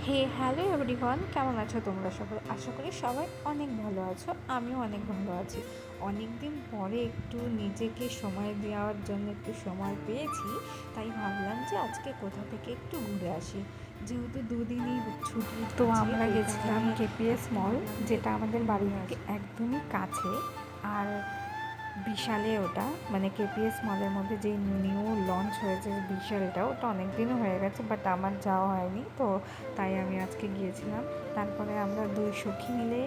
Hello everyone, কেমন আছো তোমরা সবাই? আশা করি সবাই অনেক ভালো আছো। আমিও অনেক ভালো আছি। অনেক দিন পরে একটু নিজেকে সময় দেওয়ার জন্য একটু সময় পেয়েছি, তাই ভাবলাম যে আজকে কোথা থেকে একটু ঘুরে আসি। যেহেতু দুদিনই ছুটি তো আছে, আমরা ওই গেছিলাম কারণে কেপিএস আজকে মল, ভাবলাম যে যেটা আমাদের একটু বাড়ি ঘুরে থেকে আসি। একদমই কাছে। আর বিশালে ওটা, মানে কেপিএস মলের মধ্যে যেই নিউ লঞ্চ হয়েছে বিশালটা, ওটা অনেক দিনও হয়ে গেছে, বাট আমার যাওয়া হয়নি, তো তাই আমি আজকে গিয়েছিলাম। তারপরে আমরা দুই সখী মিলে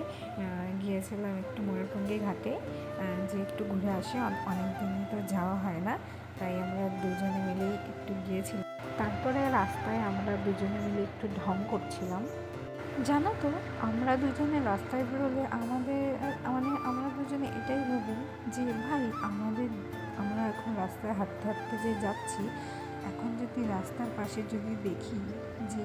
গিয়েছিলাম একটু ময়ূরপঙ্গী ঘাটে, যে একটু ঘুরে আসি। অনেক দিনই তো যাওয়া হয় না, তাই আমরা দুজনে মিলে একটু গিয়েছিলাম। তারপরে রাস্তায় আমরা দুজনে মিলে একটু ঢং করছিলাম। জানো তো, আমরা দুজনে রাস্তায় বেরোলে মানে আমরা দুজনে এটাই ভাবি যে ভাই আমরা এখন রাস্তায় হাঁটতে হাঁটতে যে যাচ্ছি, এখন যদি রাস্তার পাশে যদি দেখি যে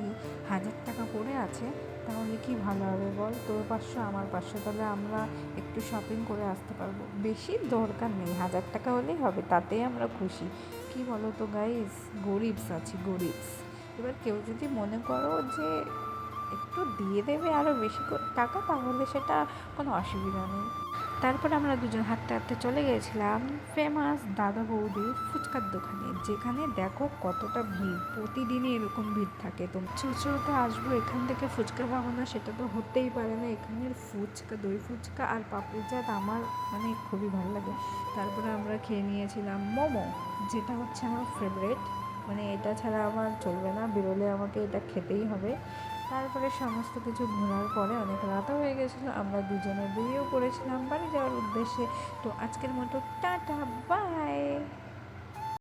1,000 টাকা পড়ে আছে, তাহলে কি ভালো হবে বল? তোর 500 আমার 500, তাহলে আমরা একটু শপিং করে আসতে পারবো। বেশি দরকার নেই, 1,000 টাকা হলেই হবে, তাতেই আমরা খুশি। কি বলো তো গাইস, গরিবস আছি, গরিবস। এবার কেউ যদি মনে করো যে একটু দিয়ে দেবে আরও বেশি টাকা, তাহলে সেটা কোনো অসুবিধা নেই। তারপর আমরা দুজন হাঁটতে হাঁটতে চলে গিয়েছিলাম ফেমাস দাদা বৌদির ফুচকার দোকানে, যেখানে দেখো কতটা ভিড়, প্রতিদিনই এরকম ভিড় থাকে। তো চুচড়োতে আসবো, এখান থেকে ফুচকা খাবো না সেটা তো হতেই পারে না। এখানের ফুচকা, দই ফুচকা আর পাপড়ি চাট আমার মানে খুবই ভালো লাগে। তারপরে আমরা খেয়ে নিয়েছিলাম মোমো, যেটা হচ্ছে আমার ফেভারেট। মানে এটা ছাড়া আমার চলবে না, বেরোলে আমাকে এটা খেতেই হবে। তারপরে সমস্ত কিছু ঘোরার পরে অনেক রাতও হয়ে গেছিলো, আমরা দুজনে বেরিয়েও পড়েছিলাম বাড়ি যাওয়ার উদ্দেশ্যে। তো আজকের মতো টাটা, বাই।